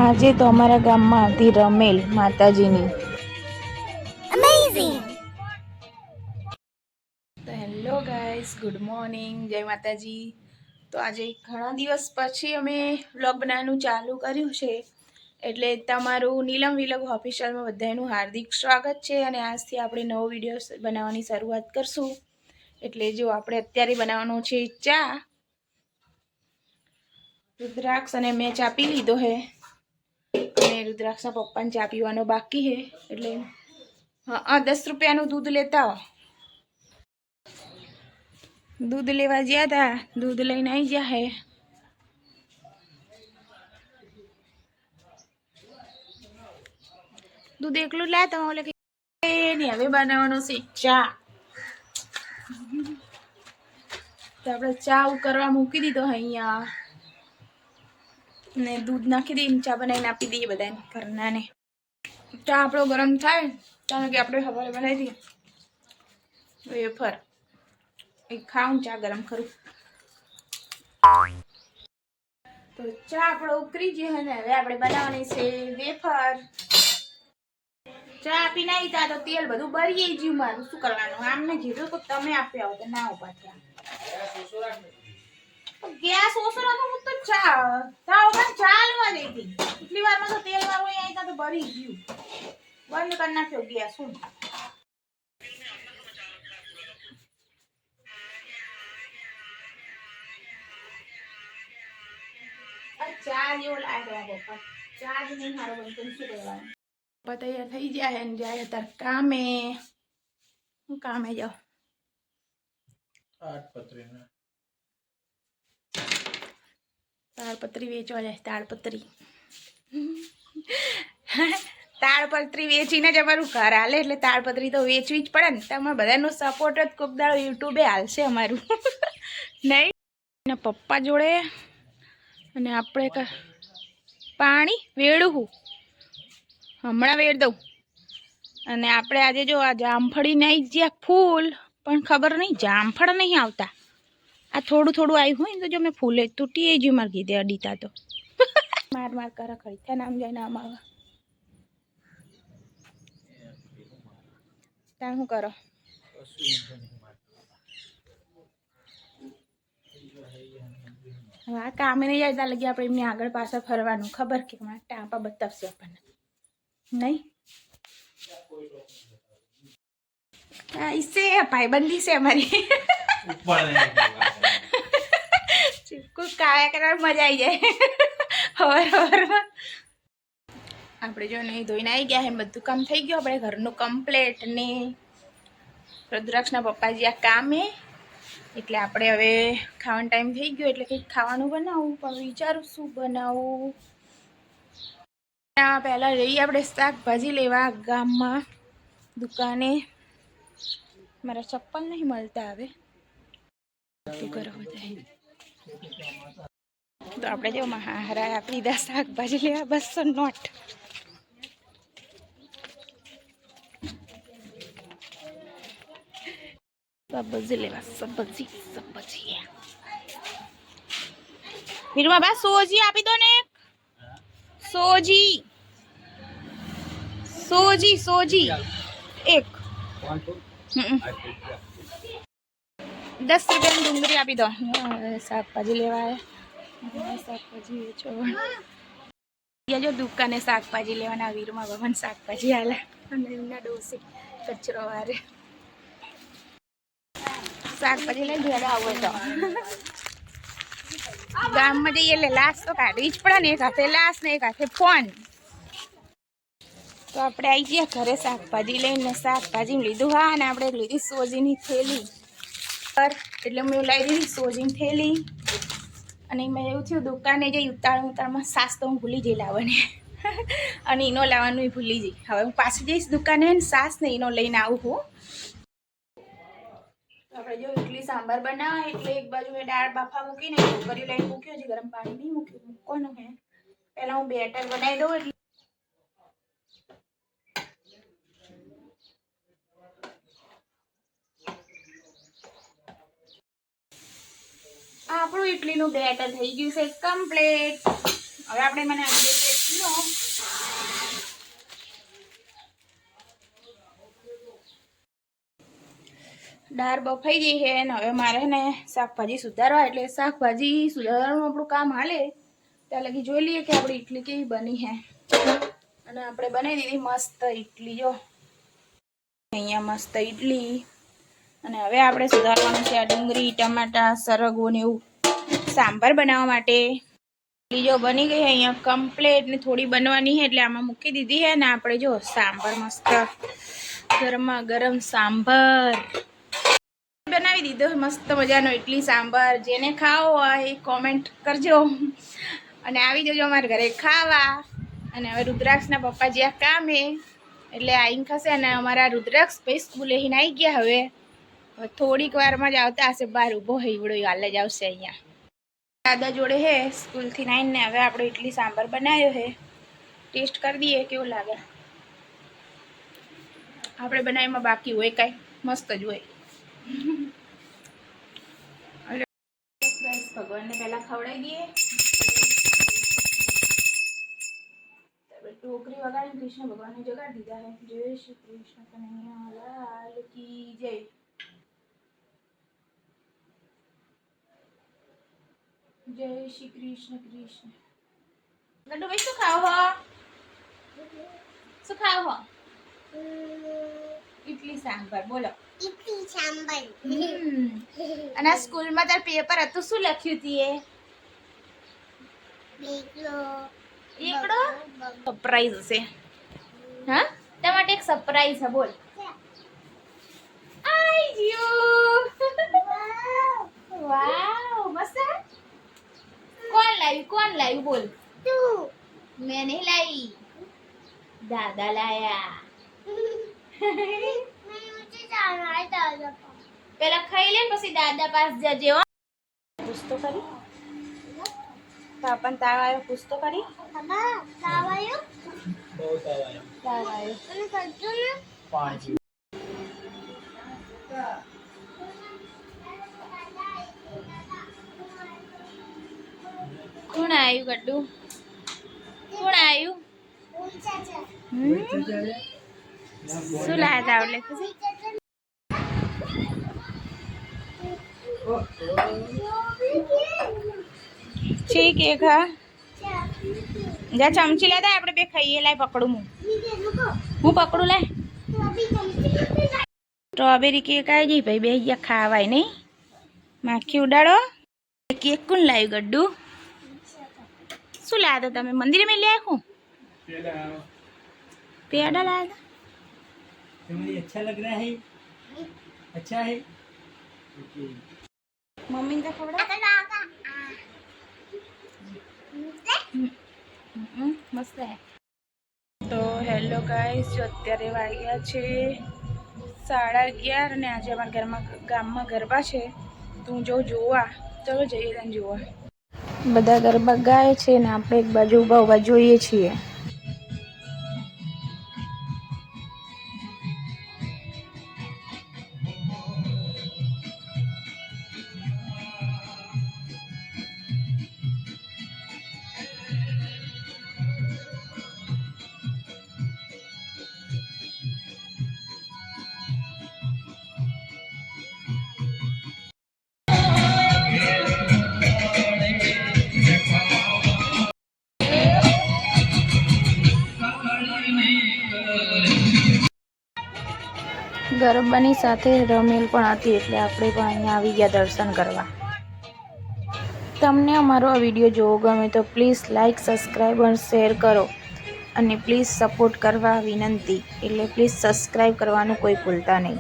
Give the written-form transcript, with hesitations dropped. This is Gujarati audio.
આજે તો અમારા ગામમાં હતી રમેલ માતાજીની. Amazing! તો હેલો ગાઈસ, ગુડ મોર્નિંગ, જય માતાજી. તો આજે ઘણા દિવસ પછી અમે વ્લોગ બનાવવાનું ચાલુ કર્યું છે, એટલે તમારું નીલમ વિલોગ ઓફિશિયલમાં બધાનું હાર્દિક સ્વાગત છે. અને આજથી આપણે નવો વિડીયો બનાવવાની શરૂઆત કરશું. એટલે જો આપણે અત્યારે બનાવવાનો છે ચા. રુદ્રાક્ષ અને મેં ચા પી લીધો હે, અને રુદ્રાક્ષના પપ્પાને ચા પીવાનો બાકી હે. એટલે હા, 10 રૂપિયાનું દૂધ લેતા આવો. दूध लेवा गया था, दूध लेने आई जा है. दूध एकलू लाता बोले कि नहीं હવે બનાવવાનો છે ચા. તો આપણે ચા ઉકળવા મૂકી દીધો અહીંયા, ને દૂધ નાખી દઈને ચા બનાવીને આપી દઈએ બધાને ઘરનાને. ચા આપણો ગરમ થાય કારણ કે આપણે સવારે બનાવી દઈએ વેફર. એક ખાઉં ચા ગરમ કરું. તો ચા આપણો ઉકળી ગયો ને હવે આપણે બનાવવાની છે વેફર. ચા આપીને આવી તા તો તેલ બધું બળી ગયું મારું. શું કરવાનું? આમને કીધું તો તમે આપી આવો તો ના ઉભા થયા. ગેસ ઓછો રાખો. હું તો ચા ચાલવા દઈ હતી એટલી વારમાં તો તેલ વાળું આવી તા તો બળી ગયું. બંધ કરી નાખ્યો ગેસ. શું ચા જેવો લાગે પણ ચા જ નહીં સારો બનતો. શું કરવાનું? તૈયાર થઈ જાય ને જાય અત્યારે કામે. હું કામે જાઉં. તાળપત્રી વેચવા જાય. તાળપત્રી તાળપત્રી વેચીને જ અમારું ઘર હાલે, એટલે તાળપત્રી તો વેચવી જ પડે ને. તમારે બધાનો સપોર્ટ જ કોક દાડો યુટ્યુબે હાલશે અમારું. નહીં પપ્પા જોડે. અને આપણે પાણી વેડવું હમણાં વેડ દઉં. અને આપણે આજે જો આ જામફળી નહીં જ્યાં ફૂલ, પણ ખબર નહીં જામફળ નહીં આવતા. આ થોડું થોડું આવ્યું હોય ને તો જો મેં ફૂલે તૂટી ગયું મારે કીધે અડીતા તો. માર માર કરા ખરી ત્યાં નામ જાય નામ આવે. ત્યાં શું કરો? હા, કામે નહીં જાય ત્યાં લગી આપણે એમની આગળ પાછળ ફરવાનું. ખબર કે ટાંપા બતાવશે આપણને નહીં. इससे भाईबंदी से हमारी कुछ काया करा मजा आई જાય. આપણે જો નહીં ધોઈને આવી ગયા હે, બધું કામ થઈ ગયું આપણે ઘરનું કમ્પ્લેટ. ને રુદ્રાક્ષના પપ્પાજી આ કામે, એટલે આપણે હવે ખાવાનો ટાઈમ થઈ ગયો, એટલે કંઈક ખાવાનું બનાવું. પણ વિચારું શું બનાવું. પહેલાં જઈએ આપણે શાકભાજી લેવા ગામમાં દુકાને. મારા ચપ્પલ નહીં મળતા હવે. શું કરો બધા? તો આપણે જો મહારા આપી દીધા શાકભાજી લેવા 200 નોટ. સબ્જી લેવા સબ્જી. વીરમાં બા સોજી આપી દો ને. સોજી એક 10 રૂપિયાની ડુંગળી આપી દો. શાકભાજી લેવા શાકભાજી વેચો. જો દુકાને શાકભાજી લેવાના વીરમાં ભવન શાકભાજી હાલે. અને એમના ડોસી કચરો વારે શાકભાજી લઈને ઘરે આવો તો ગામમાં જઈએ એટલે લાશ તો કાઢવી જ પડે ને. એક હાથે લાશ ને એક હાથે ફોન. તો આપણે આવી ગયા ઘરે શાકભાજી લઈને. શાકભાજી લીધું. હા, અને આપણે લીધી સોજીની થેલી. એટલે મેં લાવી દીધી સોજીની થેલી. અને મેં એવું થયું દુકાને જઈ ઉતાળમાં સાસ તો હું ભૂલી જઈ લાવવાની. અને ઈનો લાવવાનું ભૂલી જઈ. હવે હું પાછી જઈશ દુકાને ને સાસ ને ઈનો લઈને આવું હું. આપણે જો ઇડલી સાંભાર બનાવવા, એટલે એક બાજુ મેં દાળ બાફા મૂકીને ઢોકળી લઈને મૂક્યો છે. ગરમ પાણી નહીં મૂક્યું, મૂકવાનું હે. પહેલાં હું બેટર બનાવી દઉં. એટલે આપણું ઇડલીનું બેટર થઈ ગયું છે કમ્પ્લીટ. હવે આપણે મને આવી દઈશું 1 કિલો. દાળ બફાઈ ગઈ છે ને હવે મારે ને શાકભાજી સુધારવા, એટલે શાકભાજી સુધારવાનું આપણું કામ હાલે ત્યાં લગી જોઈ લઈએ કે આપણી ઇડલી કેવી બની છે. અને આપણે બનાવી દીધી મસ્ત ઇડલી. જો અહીંયા મસ્ત ઇડલી. અને હવે આપણે સુધારવાનું છે આ ડુંગળી, ટમાટા, સરગવો ને એવું સાંભાર બનાવવા માટે. ઇડલી જો બની ગઈ છે અહીંયા કમ્પ્લીટ ને થોડી બનવાની છે એટલે આમાં મૂકી દીધી છે. ને આપણે જો સાંભાર મસ્ત ગરમા ગરમ સાંભાર બનાવી દીધો મસ્ત મજાનો ઇડલી સાંભાર. જેને ખાવો હોય એ કોમેન્ટ કરજો અને આવી જજો અમારા ઘરે ખાવા. અને હવે રુદ્રાક્ષના પપ્પા જ્યાં કામે એટલે આવીને ખસે. અને અમારા રુદ્રાક્ષ ભાઈ સ્કૂલે આવી ગયા. હવે થોડીક વારમાં જ આવતા હશે, બહાર ઊભો હીવડો હાલ જ આવશે. અહીંયા દાદા જોડે હે સ્કૂલથી આવીને હવે આપણે ઇડલી સાંભાર બનાવ્યો છે. ટેસ્ટ કરી દઈએ કેવો લાગે. આપણે બનાવીમાં બાકી હોય કાંઈ મસ્ત જ હોય. ભગવાનને પહેલા ખવડાવી દઈએ. ટોકરી વગાડી કૃષ્ણ ભગવાનને જગાડી દીધા છે. જય શ્રી કૃષ્ણ કનૈયા લાલ કી જય. જય શ્રી કૃષ્ણ કૃષ્ણ. ગડ્ડુ ભાઈ શું ખાવ હો? શું ખાવ હો? ઇડલી સાંભાર. બોલો ઇડલી સાંભાર. અને આ સ્કૂલમાં તાર પેપર હતું, શું લખ્યું તીએ? એકડો સરપ્રાઈઝ છે. હા તમારા માટે એક સરપ્રાઈઝ છે. બોલ આઈ ગયું. વાવ મસ્ત. કોણ લાવ્યું બોલ? તું. મેં નહીં લાવી, દાદા લાયા. પેલા ખાઈ લે પછી દાદા પાસ જજે. પૂછતો કરી પાપન તાવ આવ્યો? પૂછતો કરી તાવ આવ્યો? બહુ તાવ આવ્યો. અને કરજો ને પાણી. કોણ આવ્યું ગડ્ડુ? કોણ આવ્યું? શું લાયા હતા પછી? ठीक है खा जा चमची लेता આપણે બે ખાઈએ. લાય પકડું હું પકડું. લાય સ્ટ્રોબેરી કેક આવી ગઈ ભાઈ. બે ગયા ખાવાય નહીં. માખી ઉડાડો. કેક કોણ લાવ્યું ગડ્ડુ? શું લાયા હતા તમે? મંદિરે મેં લઈ આવ્યું पेड़ा लाया था. मुझे अच्छा लग रहा है. अच्छा है. मम्मी ने खवड़ा मस्त है. तो हेलो गाइस, जो અત્યારે વાગ્યા છે 11:30 અને આજે અમારા ઘરમાં ગામમાં ગરબા છે. તો હું જો જોવા, ચલો જઈએ ત્યાં જોવા. બધા ગરબા ગાય છે ને આપણે એક બાજુ ઊભા જોઈએ છીએ. ગરબાની સાથે રમેલ પણ હતી એટલે આપણે પણ અહીંયા આવી ગયા દર્શન કરવા. તમને અમારો આ વિડીયો જોવો ગમે તો પ્લીઝ લાઇક, સબસ્ક્રાઈબ અને શેર કરો. અને પ્લીઝ સપોર્ટ કરવા વિનંતી. એટલે પ્લીઝ સબસ્ક્રાઈબ કરવાનું કોઈ ભૂલતા નહીં.